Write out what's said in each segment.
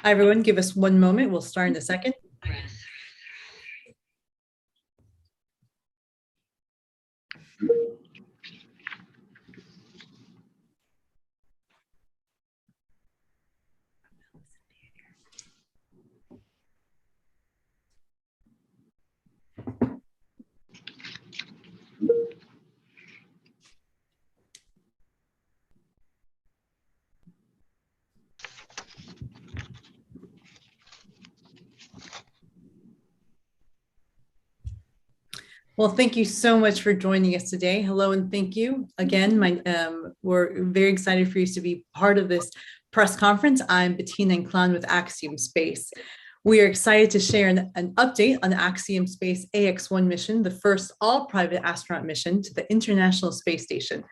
Hi, everyone. Give us one moment. We'll start in a second. Well, thank you so much for joining us today. Hello, and thank you again. We're very excited for you to be part of this press conference. I'm Bettina Inclán with Axiom Space. We are excited to share an update on the Axiom Space Ax-1 mission, the first all-private astronaut mission to the International Space Station.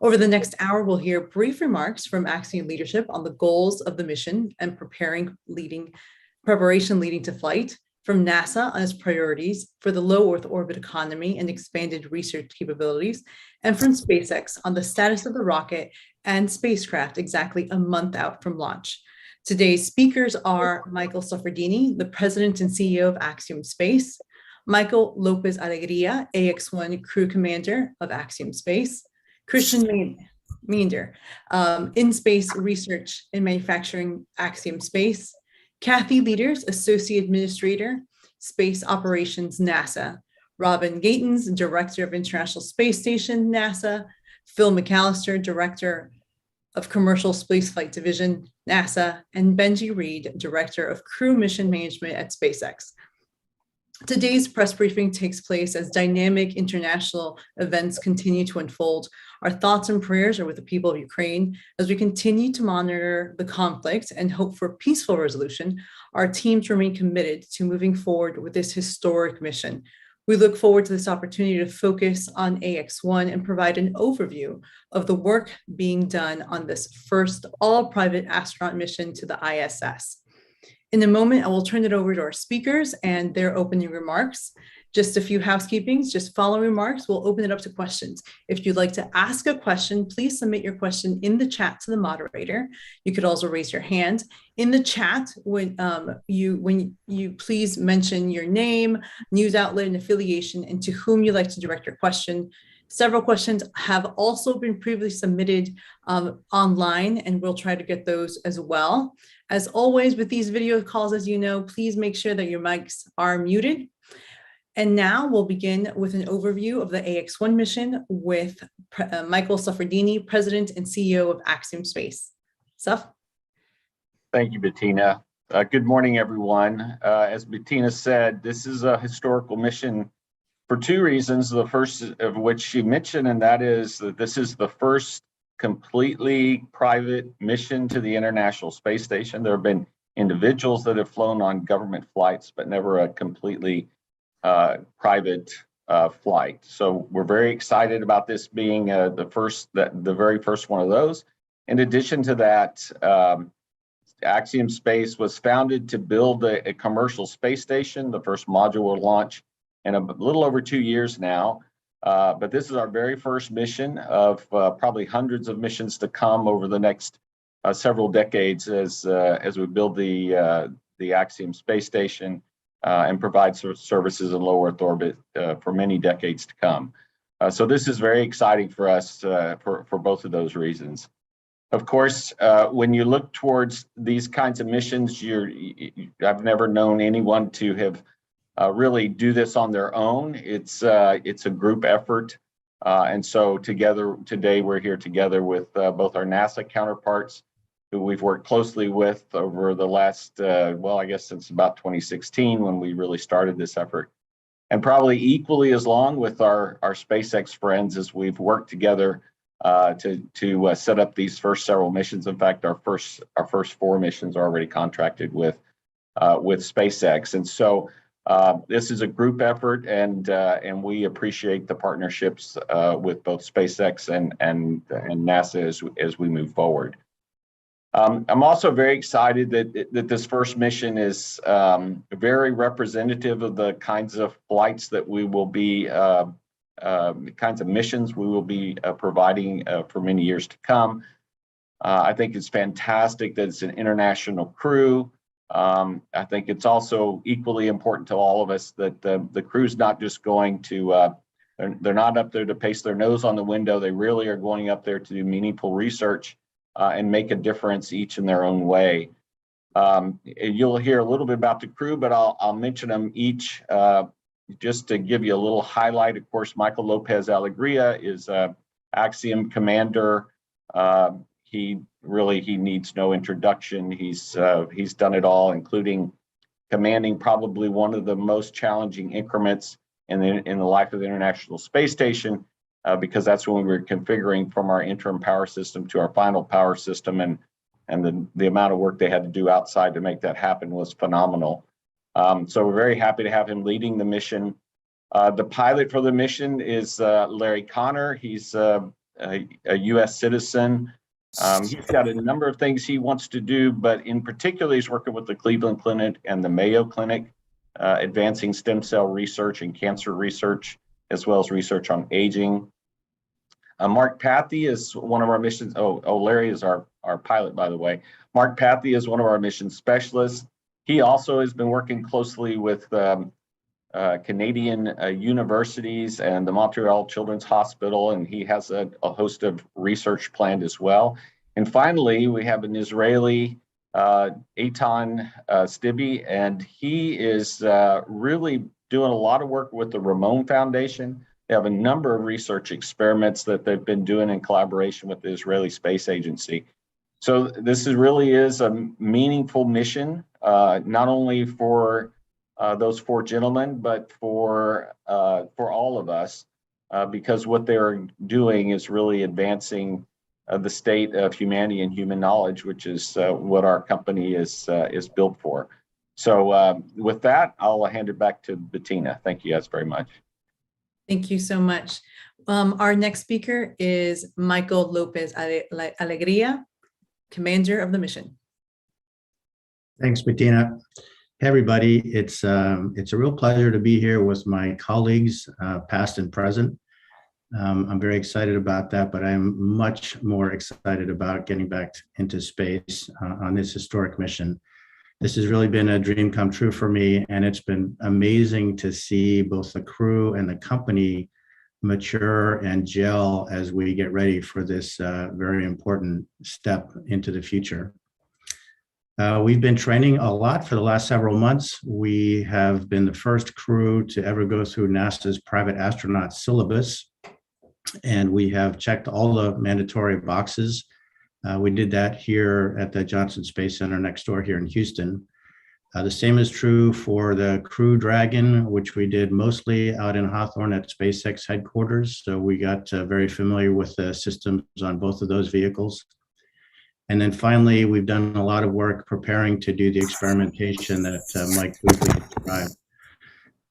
Over the next hour, we'll hear brief remarks from Axiom leadership on the goals of the mission and preparation leading to flight, from NASA on its priorities for the low Earth orbit economy and expanded research capabilities, and from SpaceX on the status of the rocket and spacecraft exactly a month out from launch. Today's speakers are Michael Suffredini, the president and CEO of Axiom Space, Michael López-Alegría, Ax-1 crew commander of Axiom Space, Christian Meander, in-space research and manufacturing Axiom Space, Kathy Leaders, Associate Administrator, Space Operations, NASA, Robin Gatens, Director of International Space Station, NASA, Phil McAllister, Director of Commercial Spaceflight Division, NASA, and Benji Reed, Director of Crew Mission Management at SpaceX. Today's press briefing takes place as dynamic international events continue to unfold. Our thoughts and prayers are with the people of Ukraine. As we continue to monitor the conflict and hope for peaceful resolution, our teams remain committed to moving forward with this historic mission. We look forward to this opportunity to focus on Ax-1 and provide an overview of the work being done on this first all-private astronaut mission to the ISS. In a moment, I will turn it over to our speakers and their opening remarks. Just a few housekeepings, just following remarks, we'll open it up to questions. If you'd like to ask a question, please submit your question in the chat to the moderator. You could also raise your hand. In the chat, when you please mention your name, news outlet, and affiliation, and to whom you'd like to direct your question. Several questions have also been previously submitted online, and we'll try to get those as well. As always, with these video calls, as you know, please make sure that your mics are muted. And now we'll begin with an overview of the Ax-1 mission with Michael Suffredini, President and CEO of Axiom Space. Suff? Thank you, Bettina. Good morning, everyone. As Bettina said, this is a historical mission for two reasons, the first of which she mentioned, and that is that this is the first completely private mission to the International Space Station. There have been individuals that have flown on government flights, but never a completely private flight. So we're very excited about this being the very first one of those. In addition to that, Axiom Space was founded to build a commercial space station, the first modular launch in a little over 2 years now. But this is our very first mission of probably hundreds of missions to come over the next several decades as we build the Axiom Space Station and provide services in low Earth orbit for many decades to come. So this is very exciting for us for both of those reasons. Of course, when you look towards these kinds of missions, I've never known anyone to have really do this on their own. It's a group effort. And so today we're here together with both our NASA counterparts, who we've worked closely with over the last, I guess since about 2016 when we really started this effort. And probably equally as long with our SpaceX friends as we've worked together to set up these first several missions. In fact, our first 4 missions are already contracted with SpaceX. And so this is a group effort, and we appreciate the partnerships with both SpaceX and NASA as we move forward. I'm also very excited that this first mission is very representative of the kinds of flights that we will be, kinds of missions we will be providing for many years to come. I think it's fantastic that it's an international crew. I think it's also equally important to all of us that the crew's not just going to, they're not up there to paste their nose on the window. They really are going up there to do meaningful research and make a difference each in their own way. You'll hear a little bit about the crew, but I'll mention them each just to give you a little highlight. Of course, Michael López-Alegría is Axiom commander. He needs no introduction. He's done it all, including commanding probably one of the most challenging increments in the life of the International Space Station, because that's when we were configuring from our interim power system to our final power system, and the amount of work they had to do outside to make that happen was phenomenal. So we're very happy to have him leading the mission. The pilot for the mission is Larry Connor. He's a U.S. citizen. He's got a number of things he wants to do, but in particular, he's working with the Cleveland Clinic and the Mayo Clinic, advancing stem cell research and cancer research, as well as research on aging. Mark Pathy is one of our missions. Larry is our pilot, by the way. Mark Pathy is one of our mission specialists. He also has been working closely with Canadian universities and the Montreal Children's Hospital, and he has a host of research planned as well. And finally, we have an Israeli, Eitan Stibi, and he is really doing a lot of work with the Ramon Foundation. They have a number of research experiments that they've been doing in collaboration with the Israeli Space Agency. So this really is a meaningful mission, not only for those four gentlemen, but for all of us, because what they're doing is really advancing the state of humanity and human knowledge, which is what our company is built for. So with that, I'll hand it back to Bettina. Thank you guys very much. Thank you so much. Our next speaker is Michael López-Alegría, commander of the mission. Thanks, Bettina. Hey, everybody. It's a real pleasure to be here with my colleagues, past and present. I'm very excited about that, but I'm much more excited about getting back into space on this historic mission. This has really been a dream come true for me, and it's been amazing to see both the crew and the company mature and gel as we get ready for this very important step into the future. We've been training a lot for the last several months. We have been the first crew to ever go through NASA's private astronaut syllabus, and we have checked all the mandatory boxes. We did that here at the Johnson Space Center next door here in Houston. The same is true for the Crew Dragon, which we did mostly out in Hawthorne at SpaceX headquarters. So we got very familiar with the systems on both of those vehicles. And then finally, we've done a lot of work preparing to do the experimentation that Mike briefly described.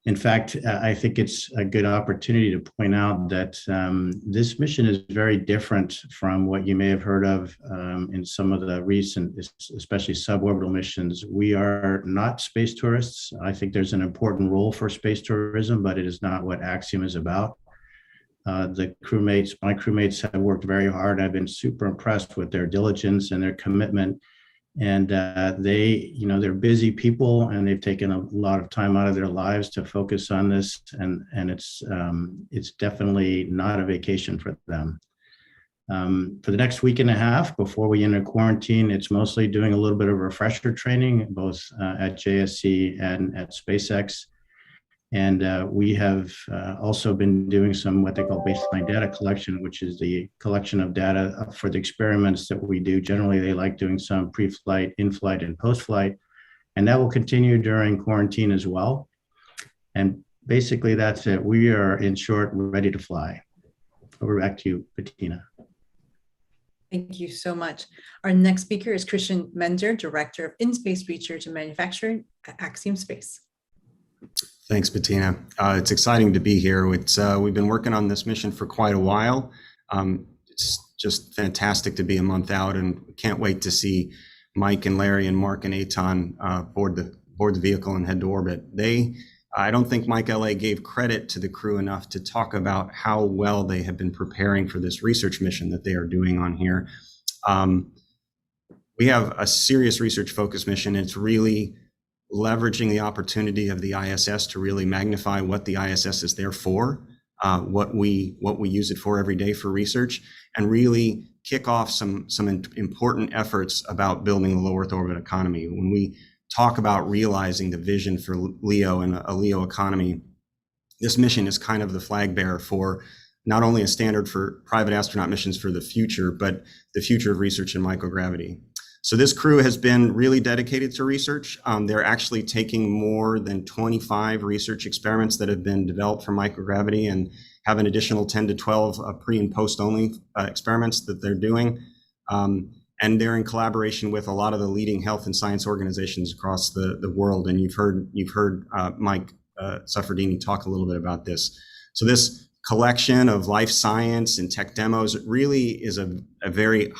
In fact, I think it's a good opportunity to point out that this mission is very different from what you may have heard of in some of the recent, especially suborbital missions. We are not space tourists. I think there's an important role for space tourism, but it is not what Axiom is about. My crewmates have worked very hard. I've been super impressed with their diligence and their commitment. And they're busy people, and they've taken a lot of time out of their lives to focus on this. And it's definitely not a vacation for them. For the next week and a half before we enter quarantine, it's mostly doing a little bit of refresher training, both at JSC and at SpaceX. And we have also been doing some what they call baseline data collection, which is the collection of data for the experiments that we do. Generally, they like doing some pre-flight, in-flight, and post-flight. And that will continue during quarantine as well. And basically, that's it. We are, in short, ready to fly. Over back to you, Bettina. Thank you so much. Our next speaker is Christian Menzer, Director of In-Space Research and Manufacturing at Axiom Space. Thanks, Bettina. It's exciting to be here. We've been working on this mission for quite a while. It's just fantastic to be a month out, and can't wait to see Mike and Larry and Mark and Eitan board the vehicle and head to orbit. I don't think Mike LA gave credit to the crew enough to talk about how well they have been preparing for this research mission that they are doing on here. we have a serious research focused mission. It's really leveraging the opportunity of the ISS to really magnify what the ISS is there for, what we use it for every day for research, and really kick off some important efforts about building a low Earth orbit economy. When we talk about realizing the vision for LEO and a LEO economy, this mission is kind of the flag bearer for not only a standard for private astronaut missions for the future, but the future of research in microgravity. So this crew has been really dedicated to research. They're actually taking more than 25 research experiments that have been developed for microgravity and have an additional 10 to 12 pre and post only experiments that they're doing. And they're in collaboration with a lot of the leading health and science organizations across the world. And you've heard Mike Suffredini talk a little bit about this. So this collection of life science and tech demos really is a very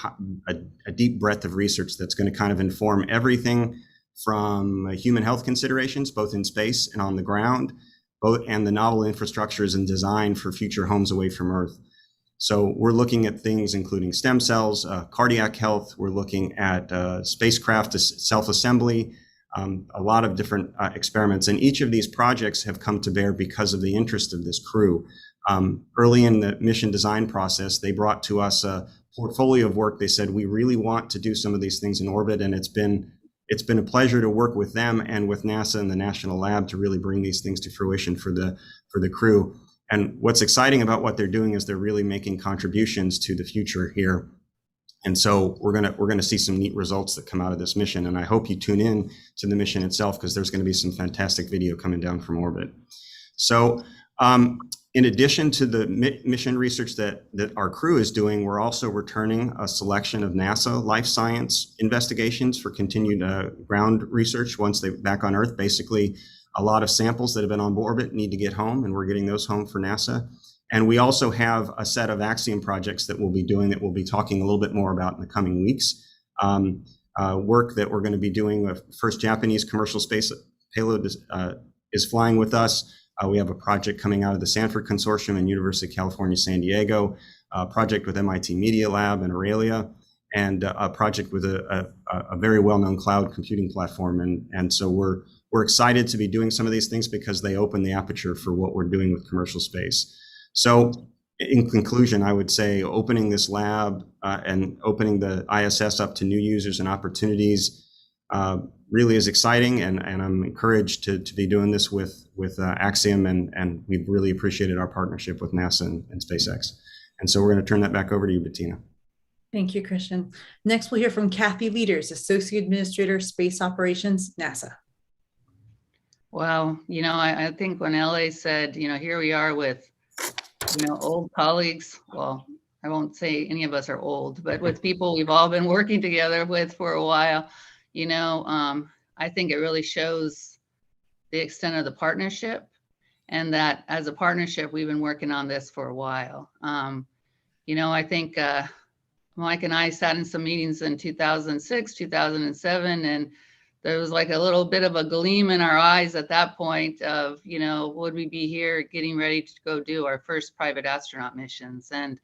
deep breadth of research that's going to kind of inform everything from human health considerations, both in space and on the ground, and the novel infrastructures and design for future homes away from Earth. So we're looking at things including stem cells, cardiac health. We're looking at spacecraft self-assembly, a lot of different experiments. And each of these projects have come to bear because of the interest of this crew. Early in the mission design process, they brought to us a portfolio of work. They said, we really want to do some of these things in orbit. And it's been a pleasure to work with them and with NASA and the National Lab to really bring these things to fruition for the crew. And what's exciting about what they're doing is they're really making contributions to the future here. And so we're gonna see some neat results that come out of this mission. And I hope you tune in to the mission itself, because there's going to be some fantastic video coming down from orbit. So in addition to the mission research that our crew is doing, we're also returning a selection of NASA life science investigations for continued ground research once they're back on Earth. Basically, a lot of samples that have been on orbit need to get home, and we're getting those home for NASA. And we also have a set of Axiom projects that we'll be doing that we'll be talking a little bit more about in the coming weeks. Work that we're going to be doing with first Japanese commercial space payload is flying with us. We have a project coming out of the Sanford Consortium and University of California, San Diego, a project with MIT Media Lab and Aurelia, and a project with a very well-known cloud computing platform. And so we're excited to be doing some of these things because they open the aperture for what we're doing with commercial space. So in conclusion, I would say opening this lab and opening the ISS up to new users and opportunities really is exciting, and I'm encouraged to be doing this with Axiom, and we've really appreciated our partnership with NASA and SpaceX. And so we're going to turn that back over to you, Bettina. Thank you, Christian. Next, we'll hear from Kathy Leaders, Associate Administrator, Space Operations, NASA. Well, I think when LA said, here we are with, old colleagues, well, I won't say any of us are old, but with people we've all been working together with for a while, I think it really shows the extent of the partnership, and that as a partnership, we've been working on this for a while. I think Mike and I sat in some meetings in 2006, 2007, and there was like a little bit of a gleam in our eyes at that point of, would we be here getting ready to go do our first private astronaut missions? And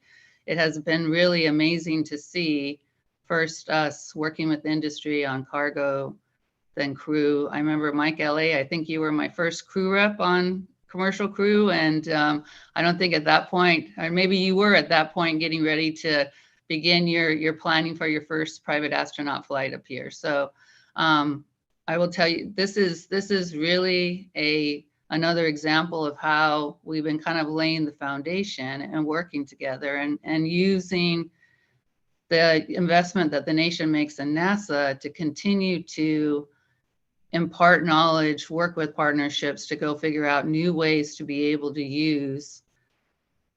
it has been really amazing to see first us working with industry on cargo, then crew. I remember Mike LA, I think you were my first crew rep on commercial crew. And I don't think at that point, or maybe you were at that point getting ready to begin your planning for your first private astronaut flight up here. So I will tell you, this is really another example of how we've been kind of laying the foundation and working together and using the investment that the nation makes in NASA to continue to impart knowledge, work with partnerships to go figure out new ways to be able to use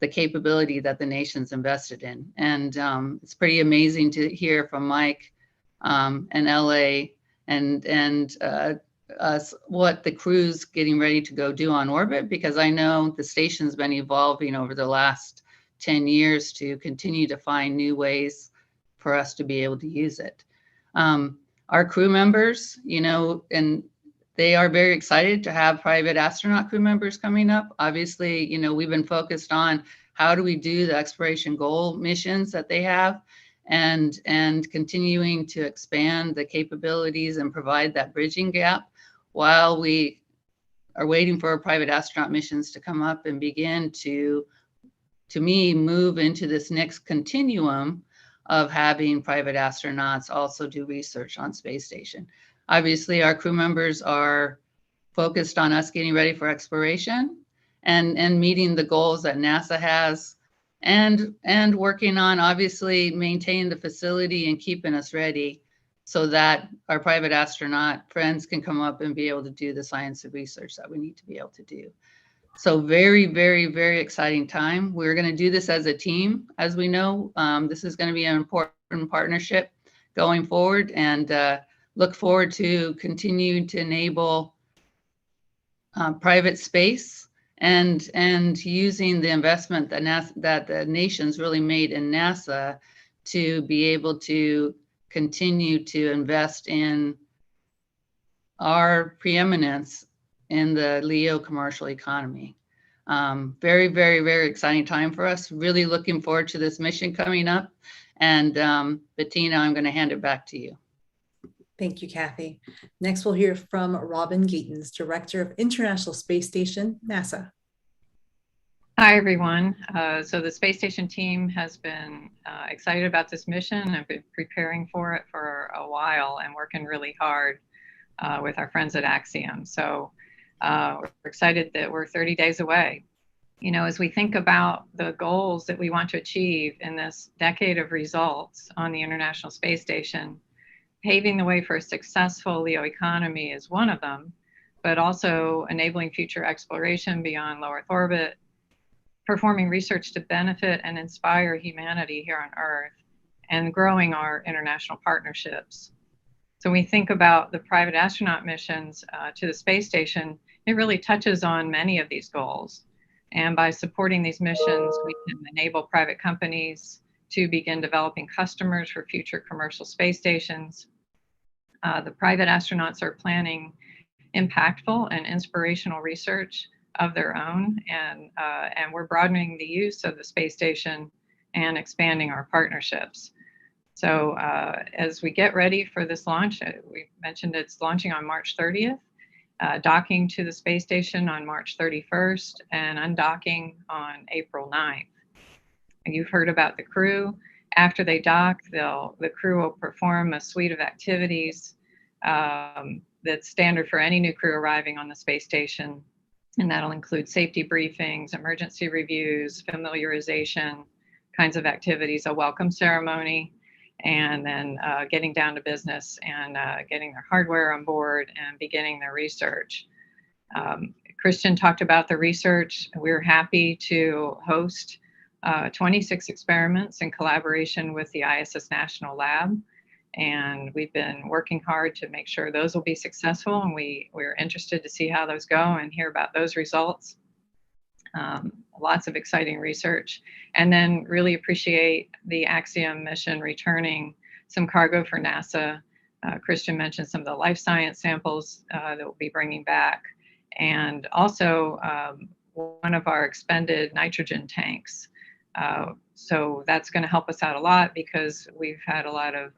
the capability that the nation's invested in. And it's pretty amazing to hear from Mike and LA and us what the crew's getting ready to go do on orbit, because I know the station's been evolving over the last 10 years to continue to find new ways for us to be able to use it. Our crew members, and they are very excited to have private astronaut crew members coming up. Obviously, we've been focused on how do we do the exploration goal missions that they have. and continuing to expand the capabilities and provide that bridging gap while we are waiting for our private astronaut missions to come up and begin to me, move into this next continuum of having private astronauts also do research on space station. Obviously, our crew members are focused on us getting ready for exploration and meeting the goals that NASA has, and working on obviously maintaining the facility and keeping us ready so that our private astronaut friends can come up and be able to do the science and research that we need to be able to do. So very, very, very exciting time. We're going to do this as a team. As we know, this is going to be an important partnership going forward, and look forward to continuing to enable private space and using the investment that the nation's really made in NASA to be able to continue to invest in our preeminence in the LEO commercial economy. Very, very, very exciting time for us. Really looking forward to this mission coming up. And Bettina, I'm going to hand it back to you. Thank you, Kathy. Next, we'll hear from Robin Gatens, Director of International Space Station, NASA. Hi, everyone. So the space station team has been excited about this mission. I've been preparing for it for a while and working really hard with our friends at Axiom. So we're excited that we're 30 days away. You know, as we think about the goals that we want to achieve in this decade of results on the International Space Station, paving the way for a successful LEO economy is one of them, but also enabling future exploration beyond low Earth orbit, performing research to benefit and inspire humanity here on Earth, and growing our international partnerships. So when we think about the private astronaut missions to the space station, it really touches on many of these goals. And by supporting these missions, we can enable private companies to begin developing customers for future commercial space stations. The private astronauts are planning impactful and inspirational research of their own, and we're broadening the use of the space station and expanding our partnerships. So as we get ready for this launch, we mentioned it's launching on March 30th, docking to the space station on March 31st, and undocking on April 9th. And you've heard about the crew. After they dock, the crew will perform a suite of activities that's standard for any new crew arriving on the space station. And that'll include safety briefings, emergency reviews, familiarization kinds of activities, a welcome ceremony, and then getting down to business and getting their hardware on board and beginning their research. Christian talked about the research. We're happy to host 26 experiments in collaboration with the ISS National Lab. And we've been working hard to make sure those will be successful. And we're interested to see how those go and hear about those results. Lots of exciting research. And then really appreciate the Axiom mission returning some cargo for NASA. Christian mentioned some of the life science samples that we'll be bringing back. And also one of our expended nitrogen tanks. So that's going to help us out a lot because we've had a lot of,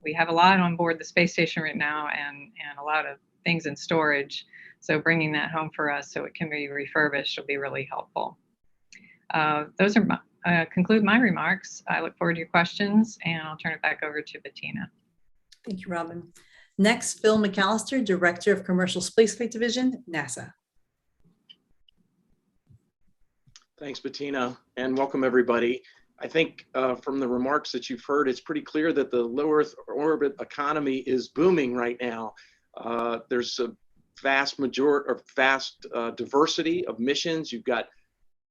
we have a lot on board the space station right now and a lot of things in storage. So bringing that home for us so it can be refurbished will be really helpful. Those are conclude my remarks. I look forward to your questions, and I'll turn it back over to Bettina. Thank you, Robin. Next, Phil McAllister, Director of Commercial Spaceflight Division, NASA. Thanks, Bettina, and welcome everybody. I think from the remarks that you've heard, it's pretty clear that the low Earth orbit economy is booming right now. There's a vast diversity of missions. You've got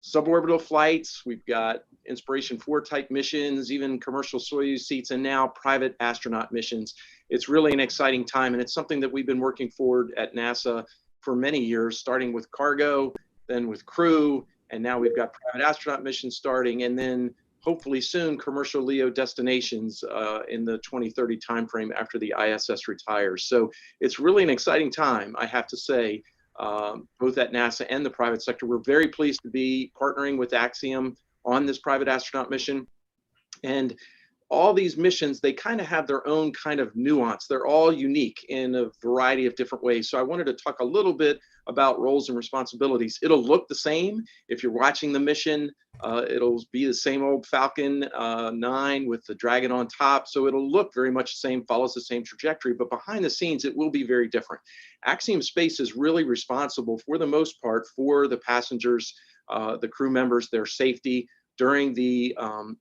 suborbital flights, we've got Inspiration 4 type missions, even commercial Soyuz seats, and now private astronaut missions. It's really an exciting time, and it's something that we've been working forward at NASA for many years, starting with cargo, then with crew, and now we've got private astronaut missions starting, and then hopefully soon commercial LEO destinations in the 2030 timeframe after the ISS retires. So it's really an exciting time, I have to say, both at NASA and the private sector. We're very pleased to be partnering with Axiom on this private astronaut mission. And all these missions, they kind of have their own kind of nuance. They're all unique in a variety of different ways. So I wanted to talk a little bit about roles and responsibilities. It'll look the same. If you're watching the mission, it'll be the same old Falcon 9 with the Dragon on top. So it'll look very much the same, follows the same trajectory, but behind the scenes, it will be very different. Axiom Space is really responsible for the most part for the passengers, the crew members, their safety during the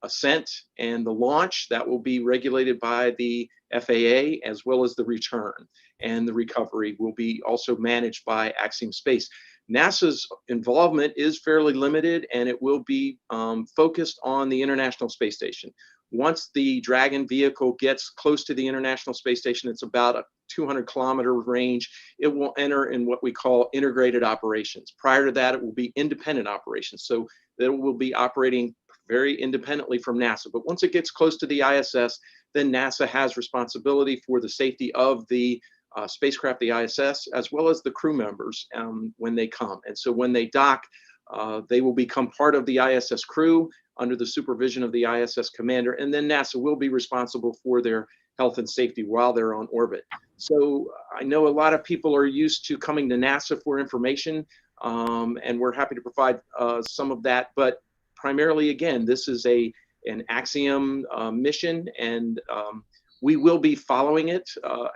ascent and the launch. That will be regulated by the FAA, as well as the return and the recovery will be also managed by Axiom Space. NASA's involvement is fairly limited, and it will be focused on the International Space Station. Once the Dragon vehicle gets close to the International Space Station, it's about a 200-kilometer range, it will enter in what we call integrated operations. Prior to that, it will be independent operations. So it will be operating very independently from NASA. But once it gets close to the ISS, then NASA has responsibility for the safety of the spacecraft, the ISS, as well as the crew members when they come. And so when they dock, they will become part of the ISS crew under the supervision of the ISS commander. And then NASA will be responsible for their health and safety while they're on orbit. So I know a lot of people are used to coming to NASA for information, and we're happy to provide some of that. But primarily, again, this is an Axiom mission, and we will be following it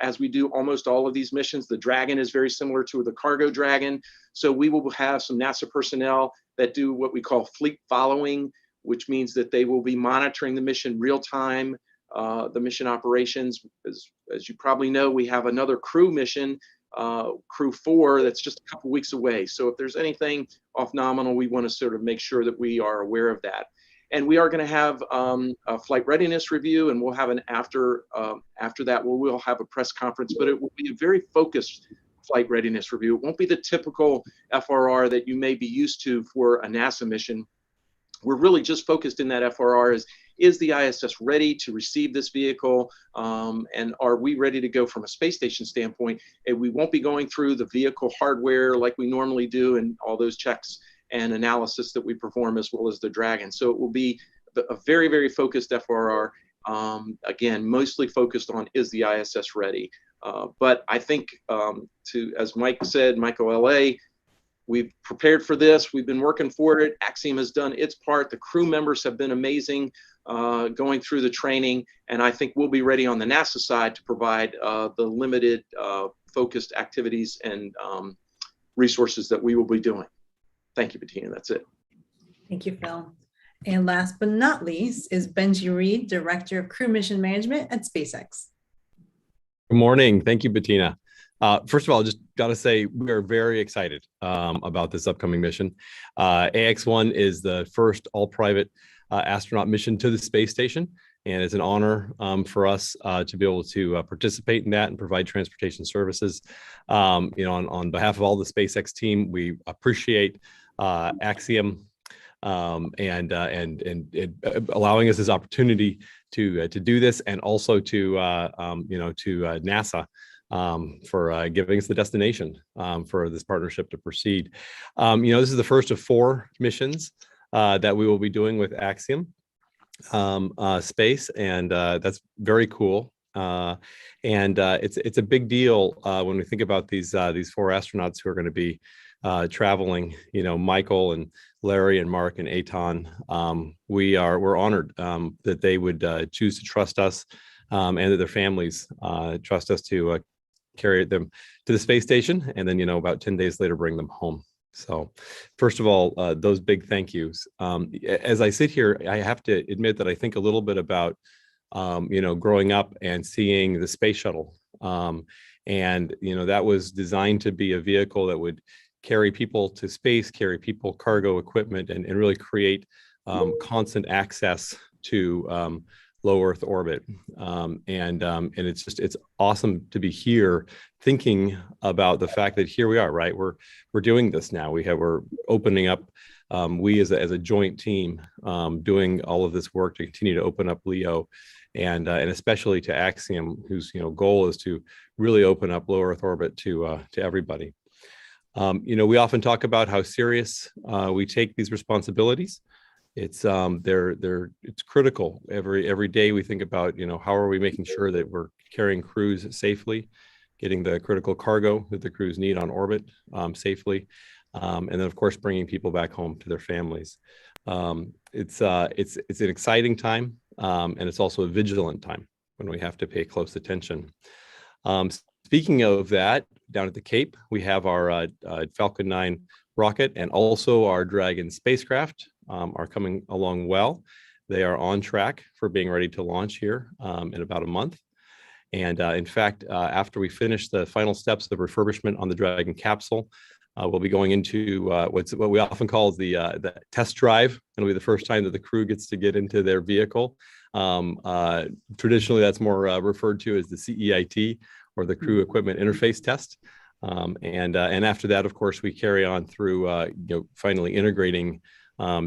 as we do almost all of these missions. The Dragon is very similar to the Cargo Dragon. So we will have some NASA personnel that do what we call fleet following, which means that they will be monitoring the mission real time, the mission operations. As you probably know, we have another crew mission, Crew 4, that's just a couple weeks away. So if there's anything off nominal, we want to sort of make sure that we are aware of that. And we are going to have a flight readiness review, and we'll have an after that, we'll have a press conference, but it will be a very focused flight readiness review. It won't be the typical FRR that you may be used to for a NASA mission. We're really just focused in that FRR is the ISS ready to receive this vehicle? And are we ready to go from a space station standpoint? And we won't be going through the vehicle hardware like we normally do and all those checks and analysis that we perform, as well as the Dragon. So it will be a very, very focused FRR. Again, mostly focused on, is the ISS ready? But I think as Mike said, Michael LA, we've prepared for this. We've been working for it. Axiom has done its part. The crew members have been amazing going through the training. And I think we'll be ready on the NASA side to provide the limited focused activities and resources that we will be doing. Thank you, Bettina. That's it. Thank you, Phil. And last but not least is Benji Reed, Director of Crew Mission Management at SpaceX. Good morning. Thank you, Bettina. First of all, just got to say we are very excited about this upcoming mission. Ax-1 is the first all-private astronaut mission to the space station, and it's an honor for us to be able to participate in that and provide transportation services. On behalf of all the SpaceX team, we appreciate Axiom and allowing us this opportunity to do this, and also to NASA for giving us the destination for this partnership to proceed. This is the first of 4 missions that we will be doing with Axiom Space, and that's very cool. It's a big deal when we think about these 4 astronauts who are going to be traveling. Michael and Larry and Mark and Eitan. We're honored that they would choose to trust us, and that their families trust us to carry them to the space station, and then about 10 days later bring them home. So first of all, those big thank yous. As I sit here, I have to admit that I think a little bit about growing up and seeing the space shuttle, and that was designed to be a vehicle that would carry people to space, carry people, cargo, equipment, and really create constant access to low Earth orbit. And it's awesome to be here thinking about the fact that here we are, right? We're doing this now. We're opening up, we as a joint team, doing all of this work to continue to open up LEO, and especially to Axiom, whose goal is to really open up low Earth orbit to everybody. We often talk about how serious we take these responsibilities. It's critical. Every day we think about, how are we making sure that we're carrying crews safely, getting the critical cargo that the crews need on orbit safely, and then of course bringing people back home to their families. It's an exciting time, and it's also a vigilant time when we have to pay close attention. Speaking of that, down at the Cape, we have our Falcon 9 rocket and also our Dragon spacecraft are coming along well. They are on track for being ready to launch here in about a month. And in fact, after we finish the final steps of refurbishment on the Dragon capsule, we'll be going into what we often call the test drive. It'll be the first time that the crew gets to get into their vehicle. Traditionally, that's more referred to as the CEIT, or the crew equipment interface test. And after that, of course, we carry on through finally integrating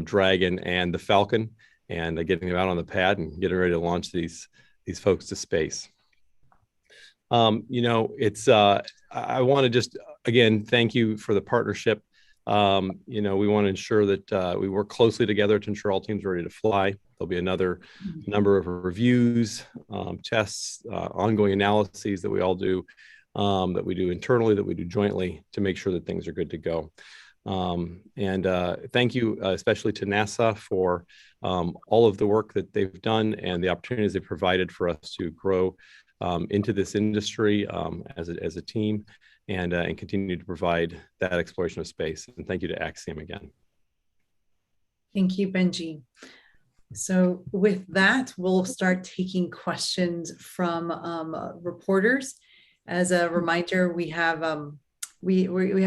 Dragon and the Falcon and getting them out on the pad and getting ready to launch these folks to space. I want to just again thank you for the partnership. We want to ensure that we work closely together to ensure all teams are ready to fly. There'll be another number of reviews, tests, ongoing analyses that we all do, that we do internally, that we do jointly to make sure that things are good to go. Thank you especially to NASA for all of the work that they've done and the opportunities they provided for us to grow into this industry as a team and continue to provide that exploration of space. And thank you to Axiom again. Thank you, Benji. So with that, we'll start taking questions from reporters. As a reminder, we have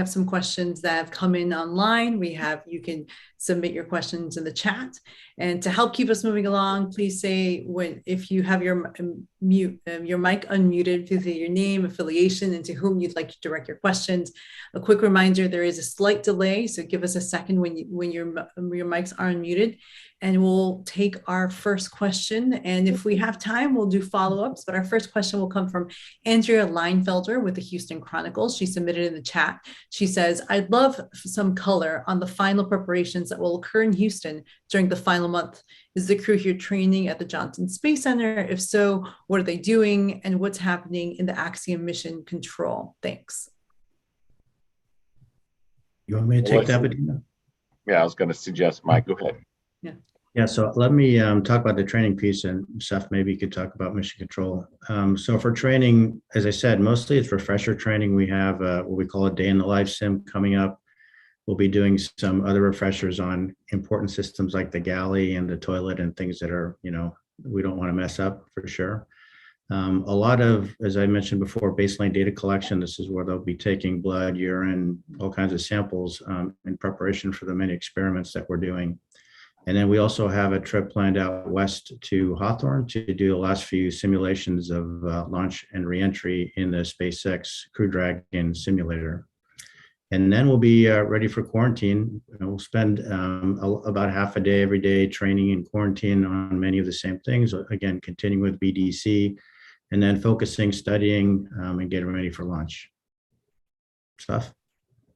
some questions that have come in online. You can submit your questions in the chat. And to help keep us moving along, please say if you have your mic unmuted, please say your name, affiliation, and to whom you'd like to direct your questions. A quick reminder, there is a slight delay, so give us a second when your mics are unmuted. And we'll take our first question. And if we have time, we'll do follow-ups. But our first question will come from Andrea Leinfelder with the Houston Chronicles. She submitted in the chat. She says, I'd love some color on the final preparations that will occur in Houston during the final month. Is the crew here training at the Johnson Space Center? If so, what are they doing? And what's happening in the Axiom mission control? Thanks. You want me to take that, Bettina? Yeah, I was going to suggest Mike. Go ahead. Yeah, so let me talk about the training piece, and Seth, maybe you could talk about mission control. So for training, as I said, mostly it's refresher training. We have what we call a day in the life sim coming up. We'll be doing some other refreshers on important systems like the galley and the toilet and things that are, we don't want to mess up for sure. A lot of, as I mentioned before, baseline data collection. This is where they'll be taking blood, urine, all kinds of samples in preparation for the many experiments that we're doing. And then we also have a trip planned out west to Hawthorne to do the last few simulations of launch and reentry in the SpaceX Crew Dragon simulator. And then we'll be ready for quarantine. We'll spend about half a day every day training in quarantine on many of the same things. Again, continuing with BDC, and then focusing, studying, and getting ready for launch. Stuff.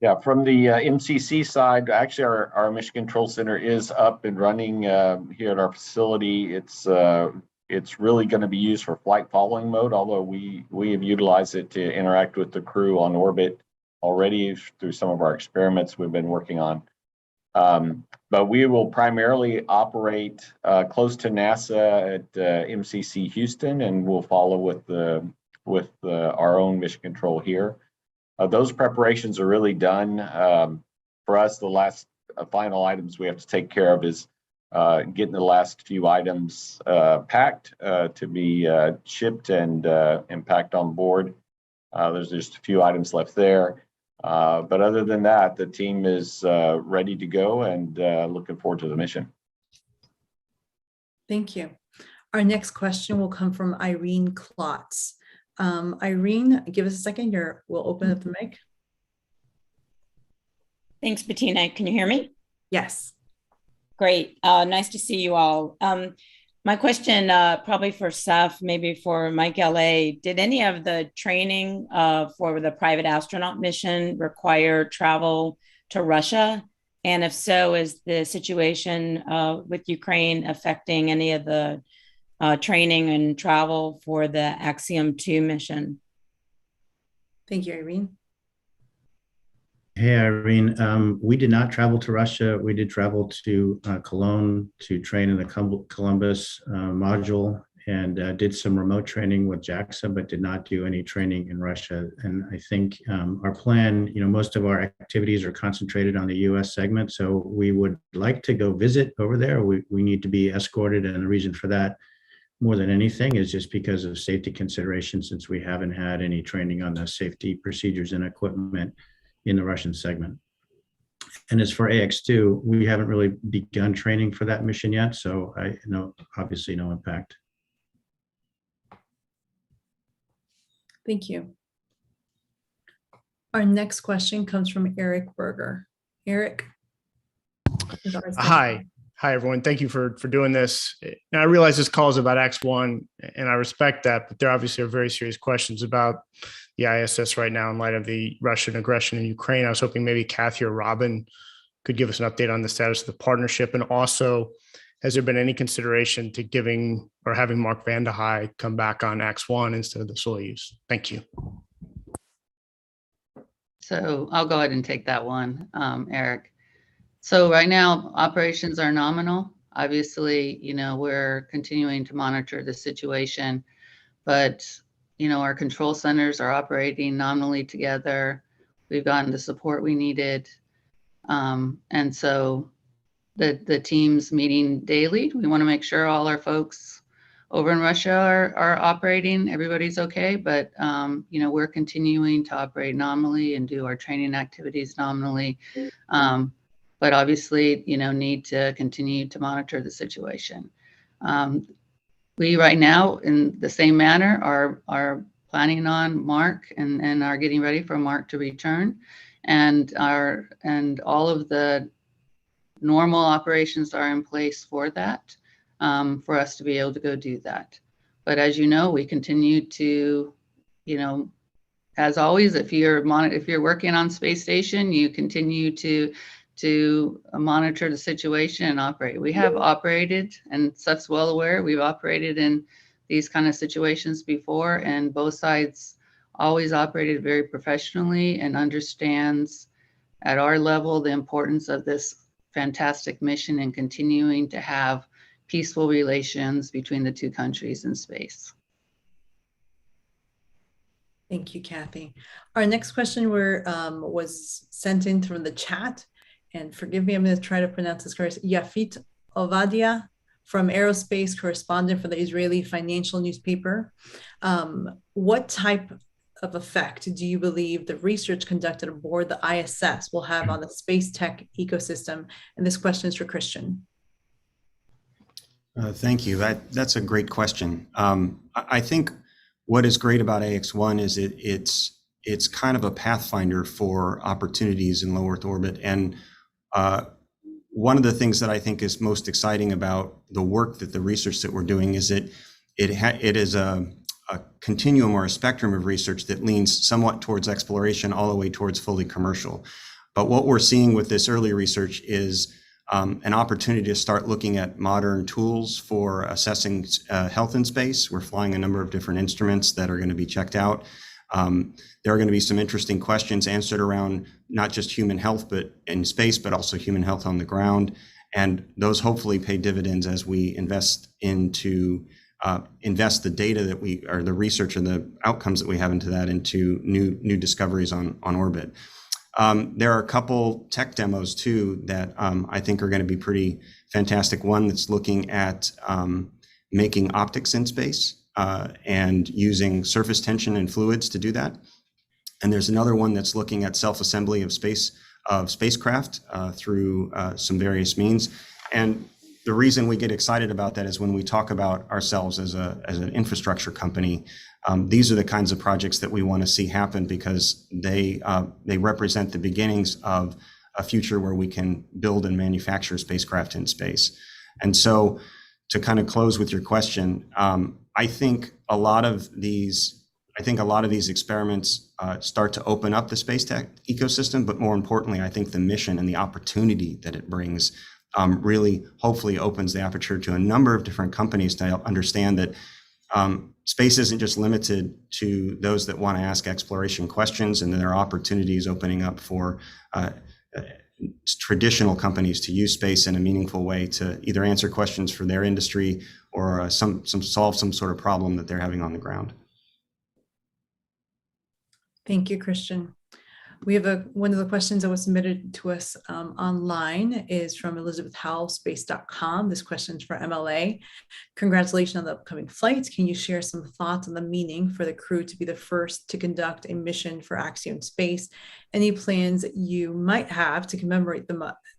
Yeah, from the MCC side, actually our Mission Control Center is up and running here at our facility. It's really going to be used for flight following mode, although we have utilized it to interact with the crew on orbit already through some of our experiments we've been working on. But we will primarily operate close to NASA at MCC Houston, and we'll follow with our own mission control here. Those preparations are really done. For us, the last final items we have to take care of is getting the last few items packed to be shipped and packed on board. There's just a few items left there. But other than that, the team is ready to go and looking forward to the mission. Thank you. Our next question will come from Irene Klotz. Irene, give us a second. We'll open up the mic. Thanks, Bettina. Can you hear me? Yes. Great. Nice to see you all. My question, probably for Seth, maybe for Mike LA, did any of the training for the private astronaut mission require travel to Russia? And if so, is the situation with Ukraine affecting any of the training and travel for the Axiom 2 mission? Thank you, Irene. Hey, Irene. We did not travel to Russia. We did travel to Cologne to train in the Columbus module, and did some remote training with JAXA, but did not do any training in Russia. And I think our plan, most of our activities are concentrated on the US segment. So we would like to go visit over there. We need to be escorted. And the reason for that, more than anything, is just because of safety considerations, since we haven't had any training on the safety procedures and equipment in the Russian segment. And as for AX2, we haven't really begun training for that mission yet. So I know, obviously no impact. Thank you. Our next question comes from Eric Berger. Eric. Hi, everyone. Thank you for doing this. Now, I realize this call is about Ax-1, and I respect that, but there obviously are very serious questions about the ISS right now in light of the Russian aggression in Ukraine. I was hoping maybe Kathy or Robin could give us an update on the status of the partnership, and also, has there been any consideration to giving or having Mark Vande Hei come back on Ax-1 instead of the Soyuz? Thank you. So I'll go ahead and take that one, Eric. So right now, operations are nominal. Obviously, we're continuing to monitor the situation, but, our control centers are operating nominally together. We've gotten the support we needed. And so the team's meeting daily. We want to make sure all our folks over in Russia are operating. Everybody's okay, but we're continuing to operate nominally and do our training activities nominally. But obviously, need to continue to monitor the situation. We right now, in the same manner, are planning on Mark and are getting ready for Mark to return, and all of the normal operations are in place for that, for us to be able to go do that. But as you know, we continue to, as always, if you're working on space station, you continue to monitor the situation and operate. We have operated, and Seth's well aware, we've operated in these kind of situations before, and both sides always operated very professionally and understands at our level the importance of this fantastic mission and continuing to have peaceful relations between the two countries in space. Thank you, Kathy. Our next question was sent in through the chat, and forgive me, I'm going to try to pronounce this correct. Yafit Ovadia from Aerospace correspondent for the Israeli financial newspaper. What type of effect do you believe the research conducted aboard the ISS will have on the space tech ecosystem? And this question is for Christian. Thank you. That's a great question. I think what is great about AX-1 is it's kind of a pathfinder for opportunities in low Earth orbit. And one of the things that I think is most exciting about the work that the research that we're doing is it is a continuum or a spectrum of research that leans somewhat towards exploration all the way towards fully commercial. But what we're seeing with this early research is an opportunity to start looking at modern tools for assessing health in space. We're flying a number of different instruments that are going to be checked out. There are going to be some interesting questions answered around not just human health, but in space, but also human health on the ground. And those hopefully pay dividends as we invest the data that or the research and the outcomes that we have into that into new discoveries on orbit. There are a couple tech demos too that I think are going to be pretty fantastic. One that's looking at making optics in space and using surface tension and fluids to do that. And there's another one that's looking at self-assembly of spacecraft through some various means. And the reason we get excited about that is when we talk about ourselves as an infrastructure company, these are the kinds of projects that we want to see happen because they represent the beginnings of a future where we can build and manufacture spacecraft in space. And so to kind of close with your question, I think a lot of these I think a lot of these experiments start to open up the space tech ecosystem, but more importantly, I think the mission and the opportunity that it brings really hopefully opens the aperture to a number of different companies to understand that space isn't just limited to those that want to ask exploration questions, and there are opportunities opening up for traditional companies to use space in a meaningful way to either answer questions for their industry or solve some sort of problem that they're having on the ground. Thank you, Christian. We have one of the questions that was submitted to us online is from Elizabeth Howell, space.com. This question is for MLA. Congratulations on the upcoming flights. Can you share some thoughts on the meaning for the crew to be the first to conduct a mission for Axiom Space? Any plans you might have to commemorate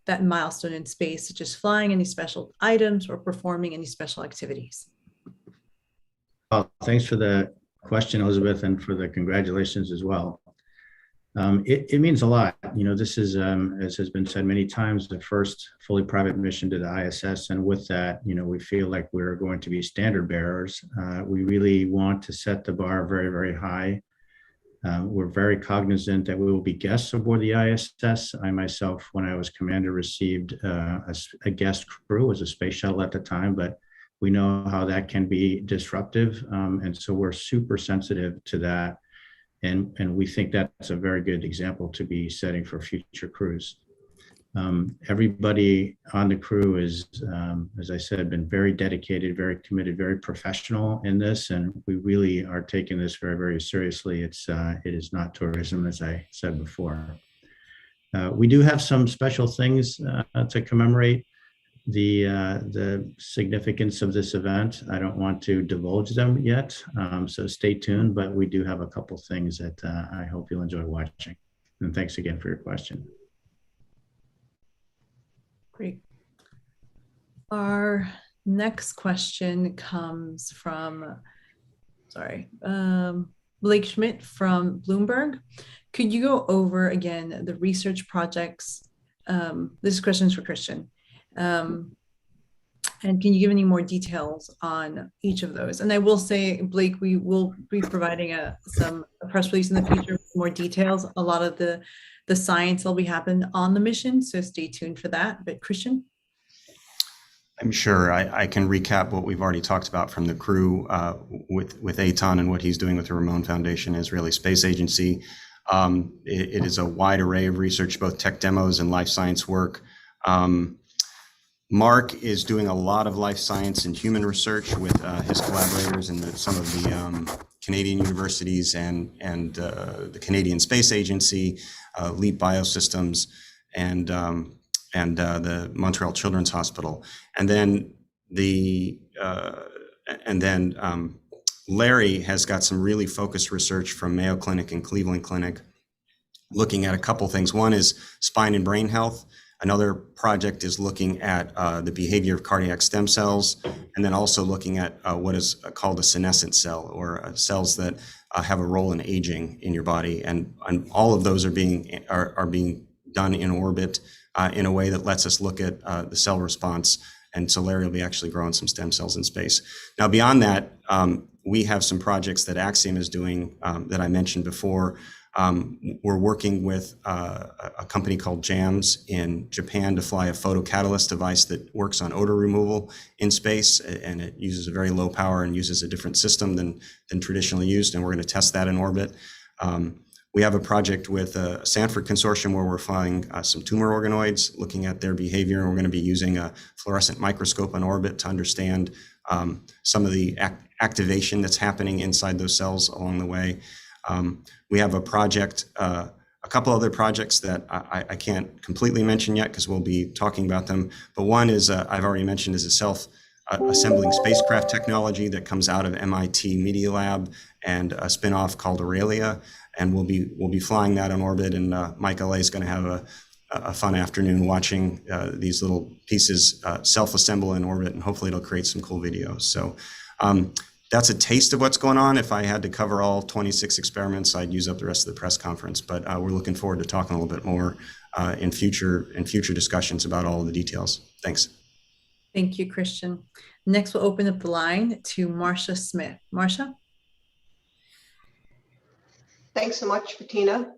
that milestone in space, such as flying any special items or performing any special activities? Well, thanks for the question, Elizabeth, and for the congratulations as well. It means a lot. You know, this is, as has been said many times, the first fully private mission to the ISS. And with that, you know, we feel like we're going to be standard bearers. We really want to set the bar very, very high. We're very cognizant that we will be guests aboard the ISS. I myself, when I was commander, received a guest crew as a space shuttle at the time, but we know how that can be disruptive. And so we're super sensitive to that. And we think that's a very good example to be setting for future crews. Everybody on the crew is, as I said, been very dedicated, very committed, very professional in this. And we really are taking this very, very seriously. It is not tourism, as I said before. We do have some special things to commemorate the significance of this event. I don't want to divulge them yet, so stay tuned, but we do have a couple things that I hope you'll enjoy watching. And thanks again for your question. Great. Our next question comes from, Blake Schmidt from Bloomberg. Could you go over again the research projects? This question is for Christian. And can you give any more details on each of those? And I will say, Blake, we will be providing a press release in the future with more details. A lot of the science will be happening on the mission, so stay tuned for that. But Christian? I'm sure I can recap what we've already talked about from the crew with Eitan and what he's doing with the Ramon Foundation, Israeli Space Agency. It is a wide array of research, both tech demos and life science work. Mark is doing a lot of life science and human research with his collaborators in some of the Canadian universities and the Canadian Space Agency, Leap Biosystems, and the Montreal Children's Hospital. And then Larry has got some really focused research from Mayo Clinic and Cleveland Clinic, looking at a couple things. One is spine and brain health. Another project is looking at the behavior of cardiac stem cells, and then also looking at what is called a senescent cell, or cells that have a role in aging in your body. And all of those are being done in orbit in a way that lets us look at the cell response. And so Larry will be actually growing some stem cells in space. Now, beyond that, we have some projects that Axiom is doing that I mentioned before. We're working with a company called JAMS in Japan to fly a photocatalyst device that works on odor removal in space, and it uses a very low power and uses a different system than traditionally used, and we're going to test that in orbit. We have a project with a Sanford consortium where we're flying some tumor organoids, looking at their behavior, and we're going to be using a fluorescent microscope on orbit to understand some of the activation that's happening inside those cells along the way. We have a project, a couple other projects that I can't completely mention yet because we'll be talking about them. But one is, I've already mentioned, is a self-assembling spacecraft technology that comes out of MIT Media Lab and a spinoff called Aurelia. And we'll be flying that on orbit. And Mike LA is going to have a fun afternoon watching these little pieces self-assemble in orbit, and hopefully it'll create some cool videos. So that's a taste of what's going on. If I had to cover all 26 experiments, I'd use up the rest of the press conference. But we're looking forward to talking a little bit more in future discussions about all of the details. Thanks. Thank you, Christian. Next, we'll open up the line to Marcia Smith. Marcia? Thanks so much, Bettina.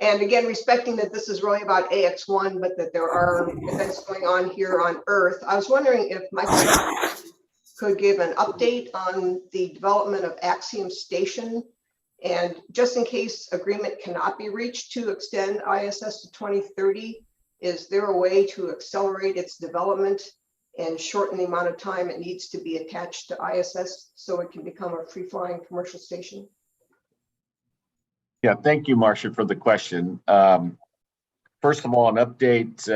And again, respecting that this is really about Ax-1, but that there are events going on here on Earth, I was wondering if Michael could give an update on the development of Axiom Station. And just in case agreement cannot be reached to extend ISS to 2030, is there a way to accelerate its development and shorten the amount of time it needs to be attached to ISS so it can become a free-flying commercial station? Yeah, thank you, Marcia, for the question. First of all, an update.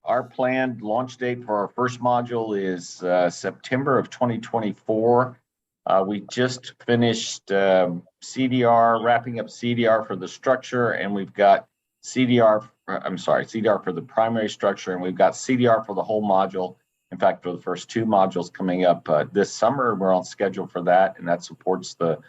Our planned launch date for our first module is September of 2024. We just finished CDR, wrapping up CDR for the structure, and we've got CDR for the primary structure, and we've got CDR for the whole module. In fact, for the first two modules coming up this summer, we're on schedule for that, and that supports the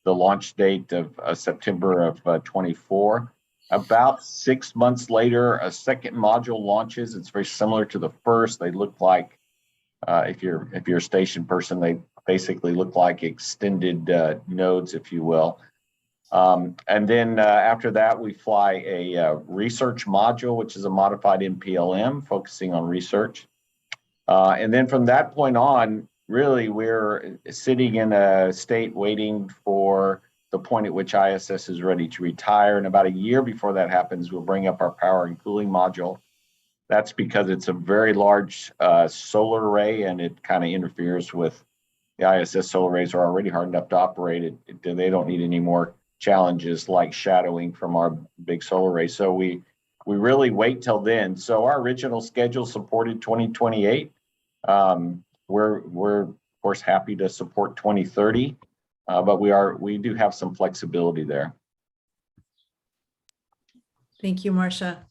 launch date of September of 24. About 6 months later, a second module launches. It's very similar to the first. They look like, if you're a station person, they basically look like extended nodes, if you will. And then after that, we fly a research module, which is a modified MPLM focusing on research. And then from that point on, really, we're sitting in a state waiting for the point at which ISS is ready to retire. And about a year before that happens, we'll bring up our power and cooling module. That's because it's a very large solar array, and it kind of interferes with the ISS solar arrays are already hard enough to operate. They don't need any more challenges like shadowing from our big solar array. So we really wait till then. So our original schedule supported 2028. We're of course happy to support 2030, but we do have some flexibility there. Thank you, Marcia.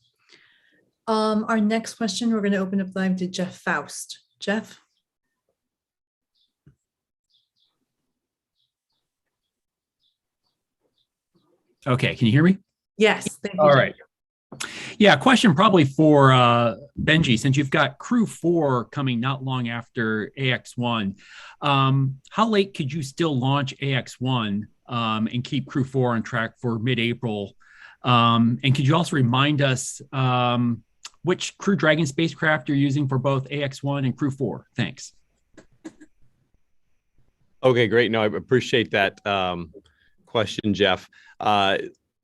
Our next question, we're going to open up live to Jeff Faust. Jeff? Okay, can you hear me? Yes. Thank you, All Jeff. right. Yeah, question probably for Benji, since you've got Crew 4 coming not long after Ax-1, how late could you still launch Ax-1 and keep Crew 4 on track for mid-April? And could you also remind us which Crew Dragon spacecraft you're using for both Ax-1 and Crew 4? Thanks. Okay, great. No, I appreciate that question, Jeff.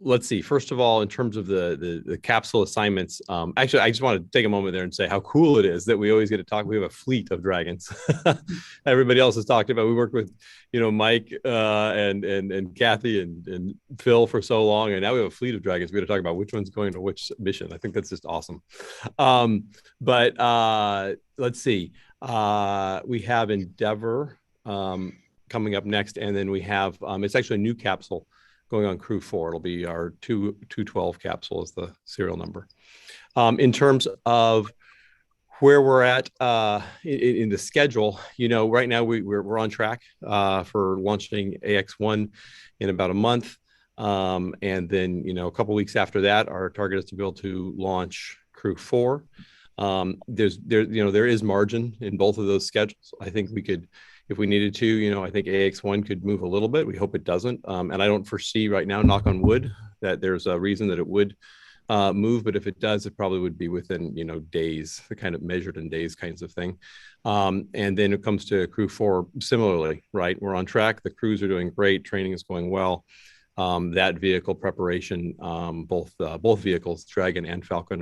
Let's see. First of all, in terms of the capsule assignments, actually, I just want to take a moment there and say how cool it is that we always get to talk. We have a fleet of Dragons. Everybody else has talked about. We worked with, Mike and Kathy and Phil for so long, and now we have a fleet of Dragons. We got to talk about which one's going to which mission. I think that's just awesome. But let's see. We have Endeavor coming up next, and then we have it's actually a new capsule going on Crew 4. It'll be our 212 capsule is the serial number. In terms of where we're at in the schedule, right now we're on track for launching Ax-1 in about a month. And then, a couple weeks after that, our target is to be able to launch Crew 4. There is margin in both of those schedules. I think we could, if we needed to, I think Ax-1 could move a little bit. We hope it doesn't. And I don't foresee right now, knock on wood, that there's a reason that it would move. But if it does, it probably would be within, days, the kind of measured in days kinds of thing. And then it comes to Crew 4, similarly, right? We're on track. The crews are doing great. Training is going well. That vehicle preparation, both vehicles, Dragon and Falcon,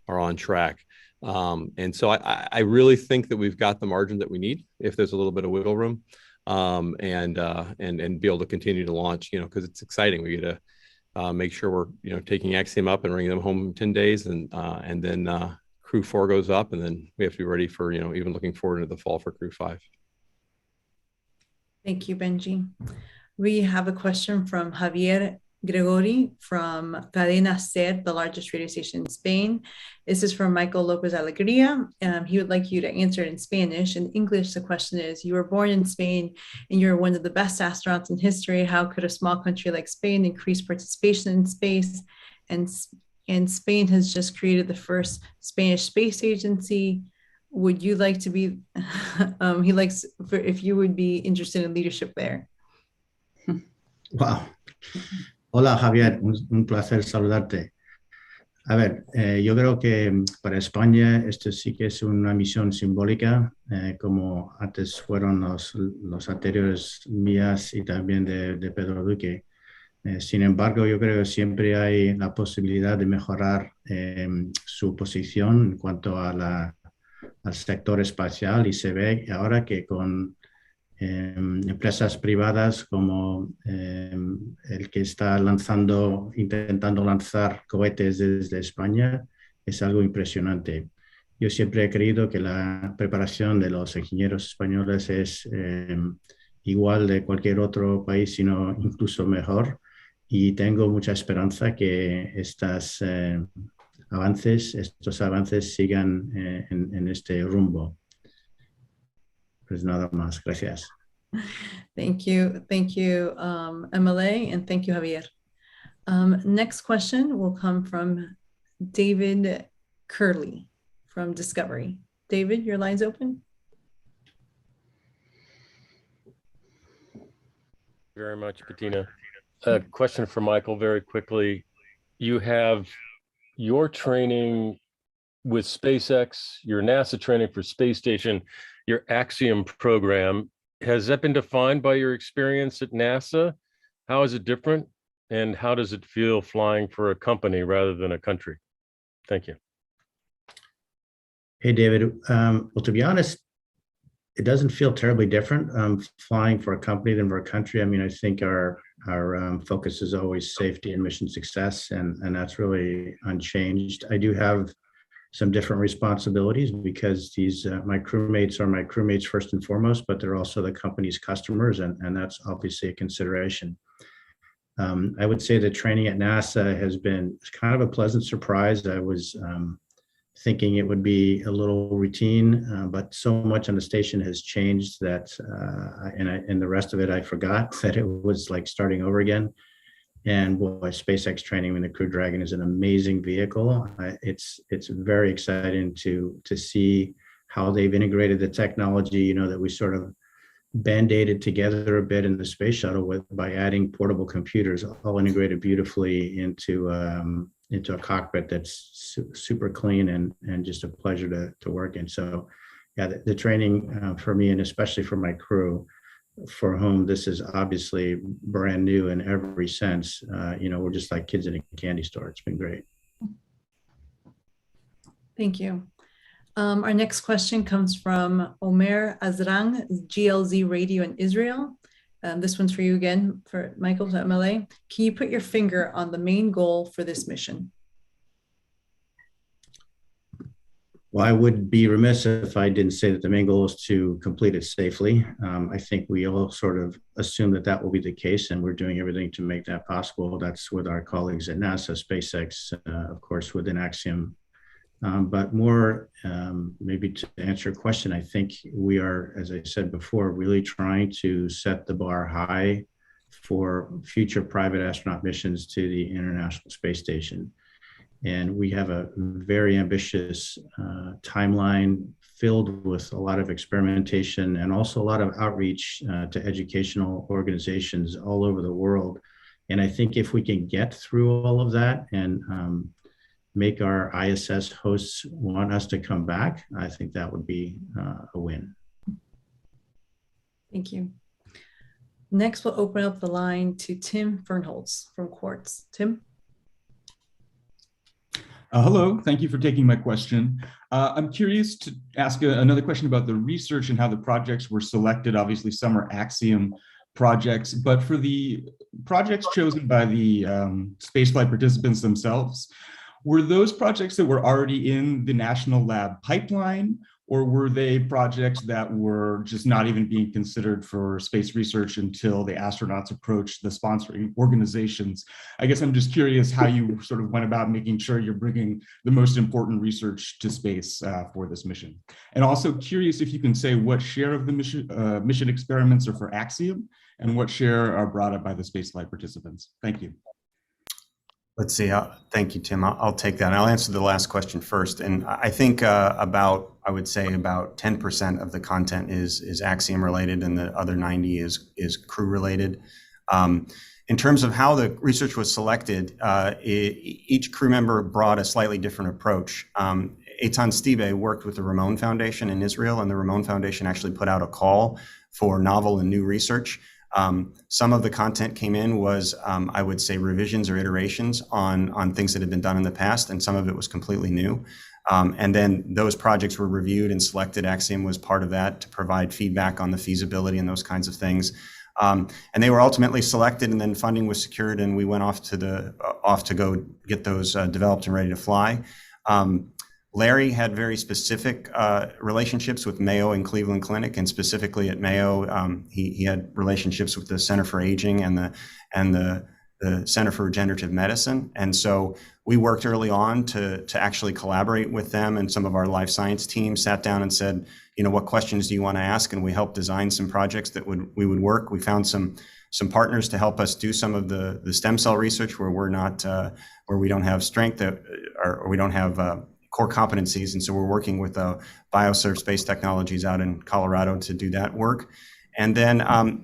are on track. And so I really think that we've got the margin that we need if there's a little bit of wiggle room, and be able to continue to launch, because it's exciting. We get to make sure we're, taking Axiom up and bringing them home in 10 days, and then Crew 4 goes up, and then we have to be ready for, even looking forward into the fall for Crew 5. Thank you, Benji. We have a question from Javier Gregori from Cadena SER, the largest radio station in Spain. This is from Michael López-Alegría. He would like you to answer it in Spanish. In English, the question is, you were born in Spain and you're one of the best astronauts in history. How could a small country like Spain increase participation in space? And Spain has just created the first Spanish space agency. Would you like to be, he likes, if you would be interested in leadership there. Wow. Hola Javier, un placer saludarte. A ver, yo creo que para España esto sí que es una misión simbólica, como antes fueron los anteriores mías y también de Pedro Duque. Sin embargo, yo creo que siempre hay la posibilidad de mejorar su posición en cuanto a al sector espacial y se ve ahora que con empresas privadas como el que está intentando lanzar cohetes desde España, es algo impresionante. Yo siempre he creído que la preparación de los ingenieros españoles es igual de cualquier otro país, sino incluso mejor. Y tengo mucha esperanza que estos avances sigan en este rumbo. Pues nada más, gracias. Thank you, MLA, and thank you, Javier. Next question will come from David Curley from Discovery. David, your line's open. Very much, Bettina. A question for Michael very quickly. You have your training with SpaceX, your NASA training for space station, your Axiom program. Has that been defined by your experience at NASA? How is it different? And how does it feel flying for a company rather than a country? Thank you. Hey, David. Well, to be honest, it doesn't feel terribly different flying for a company than for a country. I mean, I think our focus is always safety and mission success, and that's really unchanged. I do have some different responsibilities because these my crewmates are my crewmates first and foremost, but they're also the company's customers, and that's obviously a consideration. I would say the training at NASA has been kind of a pleasant surprise. I was thinking it would be a little routine, but so much on the station has changed that, and the rest of it I forgot that it was like starting over again. And boy, SpaceX training in the Crew Dragon is an amazing vehicle. It's very exciting to see how they've integrated the technology, that we sort of band-aided together a bit in the space shuttle by adding portable computers, all integrated beautifully into a cockpit that's super clean and just a pleasure to work in. So yeah, the training for me, and especially for my crew, for whom this is obviously brand new in every sense, we're just like kids in a candy store. It's been great. Thank you. Our next question comes from Omer Azrang, GLZ Radio in Israel. This one's for you again, for Michael, to MLA. Can you put your finger on the main goal for this mission? Well, I would be remiss if I didn't say that the main goal is to complete it safely. I think we all sort of assume that will be the case, and we're doing everything to make that possible. That's with our colleagues at NASA, SpaceX, of course, within Axiom. But more, maybe to answer your question, I think we are, as I said before, really trying to set the bar high for future private astronaut missions to the International Space Station. And we have a very ambitious timeline filled with a lot of experimentation and also a lot of outreach to educational organizations all over the world. And I think if we can get through all of that and make our ISS hosts want us to come back, I think that would be a win. Thank you. Next, we'll open up the line to Tim Fernholz from Quartz. Tim? Hello, thank you for taking my question. I'm curious to ask another question about the research and how the projects were selected. Obviously, some are Axiom projects, but for the projects chosen by the spaceflight participants themselves, were those projects that were already in the National Lab pipeline, or were they projects that were just not even being considered for space research until the astronauts approached the sponsoring organizations? I guess I'm just curious how you sort of went about making sure you're bringing the most important research to space for this mission. And also curious if you can say what share of the mission experiments are for Axiom and what share are brought up by the spaceflight participants. Thank you. Let's see. Thank you, Tim. I'll take that. I'll answer the last question first. And I think I would say about 10% of the content is Axiom related, and the other 90 is crew related. In terms of how the research was selected, each crew member brought a slightly different approach. Eitan Stibe worked with the Ramon Foundation in Israel, and the Ramon Foundation actually put out a call for novel and new research. Some of the content came in was, I would say, revisions or iterations on things that had been done in the past, and some of it was completely new. And then those projects were reviewed and selected. Axiom was part of that to provide feedback on the feasibility and those kinds of things. And they were ultimately selected, and then funding was secured, and we went off to go get those developed and ready to fly. Larry had very specific relationships with Mayo and Cleveland Clinic, and specifically at Mayo, he had relationships with the Center for Aging and the Center for Regenerative Medicine. And so we worked early on to actually collaborate with them, and some of our life science team sat down and said, what questions do you want to ask? And we helped design some projects that we would work. We found some partners to help us do some of the stem cell research where we're not, where we don't have strength or we don't have core competencies. And so we're working with BioServe Space Technologies out in Colorado to do that work. And then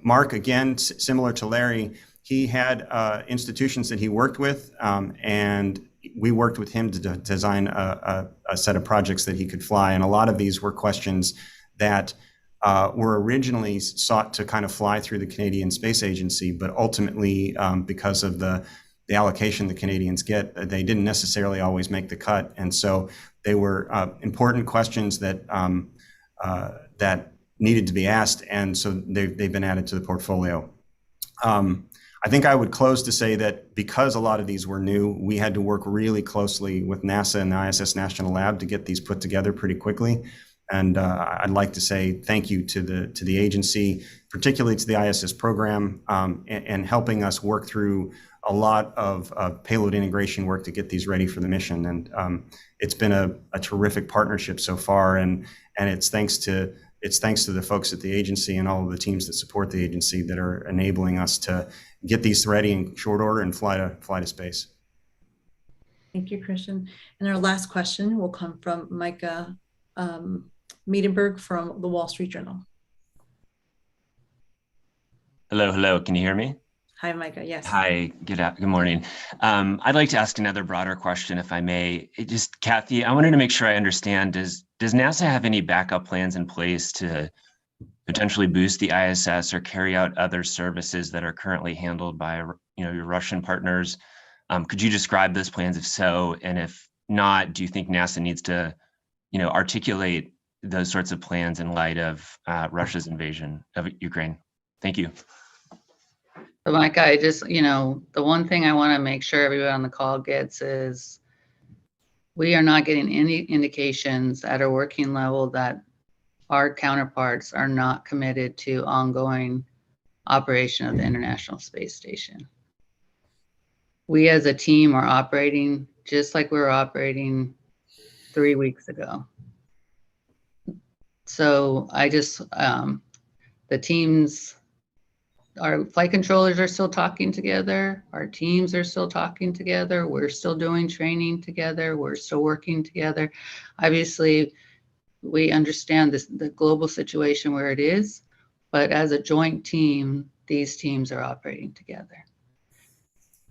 Mark, again, similar to Larry, he had institutions that he worked with, and we worked with him to design a set of projects that he could fly. And a lot of these were questions that were originally sought to kind of fly through the Canadian Space Agency, but ultimately, because of the allocation the Canadians get, they didn't necessarily always make the cut. And so they were important questions that that needed to be asked, and so they've been added to the portfolio. I think I would close to say that because a lot of these were new, we had to work really closely with NASA and the ISS National Lab to get these put together pretty quickly. And I'd like to say thank you to the agency, particularly to the ISS program, and helping us work through a lot of payload integration work to get these ready for the mission. And it's been a terrific partnership so far, and it's thanks to the folks at the agency and all of the teams that support the agency that are enabling us to get these ready in short order and fly to space. Thank you, Christian. And our last question will come from Micah Miedenberg from the Wall Street Journal. Hello. Can you hear me? Hi, Micah. Yes. Hi. Good morning. I'd like to ask another broader question, if I may. Kathy, I wanted to make sure I understand. Does NASA have any backup plans in place to potentially boost the ISS or carry out other services that are currently handled by your Russian partners? Could you describe those plans if so? And if not, do you think NASA needs to articulate those sorts of plans in light of Russia's invasion of Ukraine? Thank you. So Micah, I just, the one thing I want to make sure everybody on the call gets is we are not getting any indications at a working level that our counterparts are not committed to ongoing operation of the International Space Station. We as a team are operating just like we were operating 3 weeks ago. So I just, the teams, our flight controllers are still talking together. Our teams are still talking together. We're still doing training together. We're still working together. Obviously, we understand the global situation where it is, but as a joint team, these teams are operating together.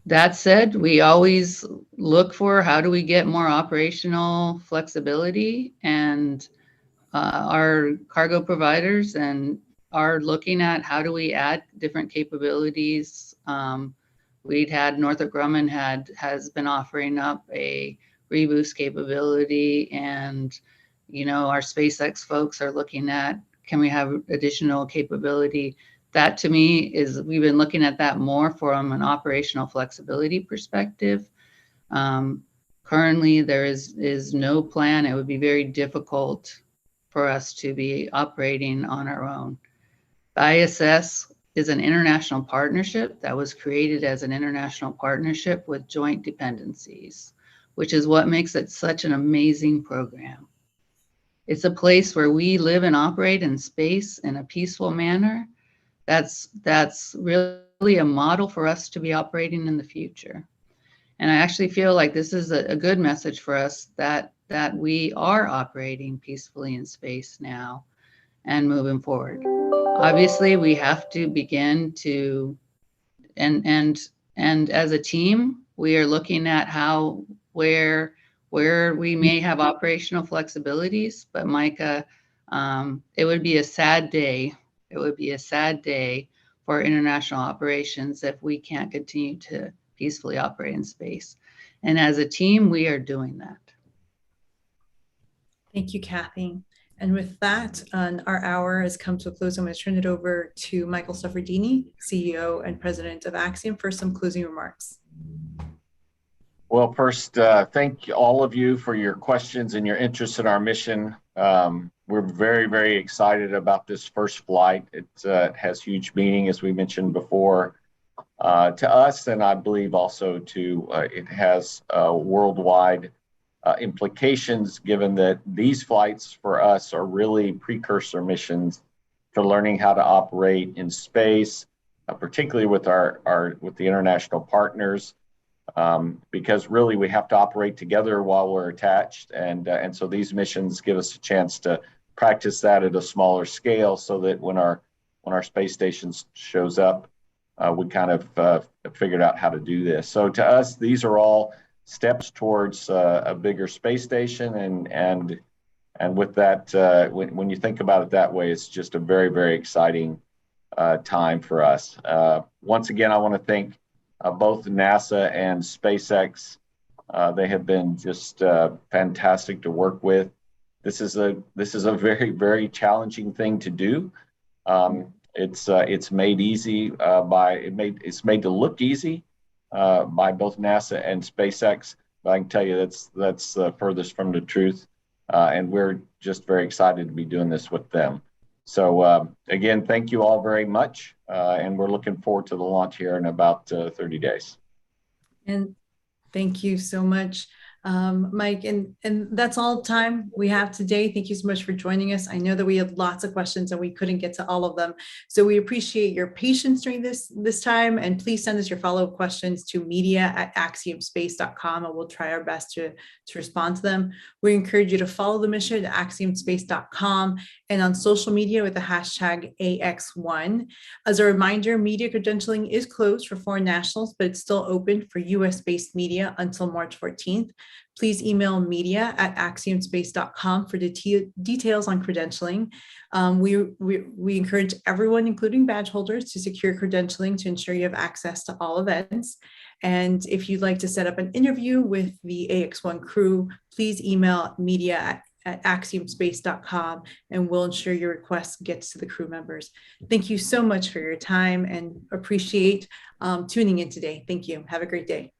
That said, we always look for how do we get more operational flexibility, and our cargo providers are looking at how do we add different capabilities. We'd had Northrop Grumman has been offering up a reboost capability, and our SpaceX folks are looking at, can we have additional capability? That to me is, we've been looking at that more from an operational flexibility perspective. Currently, there is no plan. It would be very difficult for us to be operating on our own. The ISS is an international partnership that was created as an international partnership with joint dependencies, which is what makes it such an amazing program. It's a place where we live and operate in space in a peaceful manner. That's really a model for us to be operating in the future. And I actually feel like this is a good message for us that we are operating peacefully in space now and moving forward. Obviously, we have to begin to and as a team, we are looking at where we may have operational flexibilities, but Micah, it would be a sad day. It would be a sad day for international operations if we can't continue to peacefully operate in space. And as a team, we are doing that. Thank you, Kathy. And with that, our hour has come to a close. I'm going to turn it over to Michael Suffredini, CEO and President of Axiom, for some closing remarks. Well, first, thank all of you for your questions and your interest in our mission. We're very, very excited about this first flight. It has huge meaning, as we mentioned before, to us, and I believe also it has worldwide implications, given that these flights for us are really precursor missions for learning how to operate in space, particularly with with the international partners. Because really we have to operate together while we're attached. And so these missions give us a chance to practice that at a smaller scale, so that when our space station shows up, we kind of figured out how to do this. So to us, these are all steps towards a bigger space station. And with that, when you think about it that way, it's just a very, very exciting time for us. Once again, I want to thank both NASA and SpaceX. They have been just fantastic to work with. This is a very, very challenging thing to do. It's made easy it's made to look easy by both NASA and SpaceX. But I can tell you that's furthest from the truth. And we're just very excited to be doing this with them. So again, thank you all very much. And we're looking forward to the launch here in about 30 days. And thank you so much, Mike. And that's all the time we have today. Thank you so much for joining us. I know that we had lots of questions and we couldn't get to all of them. So we appreciate your patience during this time. And please send us your follow-up questions to media@axiomspace.com, and we'll try our best to respond to them. We encourage you to follow the mission at axiomspace.com and on social media with the hashtag AX1. As a reminder, media credentialing is closed for foreign nationals, but it's still open for US-based media until March 14th. Please email media@axiomspace.com for details on credentialing. We encourage everyone, including badge holders, to secure credentialing to ensure you have access to all events. And if you'd like to set up an interview with the AX-1 crew, please email media@axiomspace.com, and we'll ensure your request gets to the crew members. Thank you so much for your time and appreciate tuning in today. Thank you. Have a great day.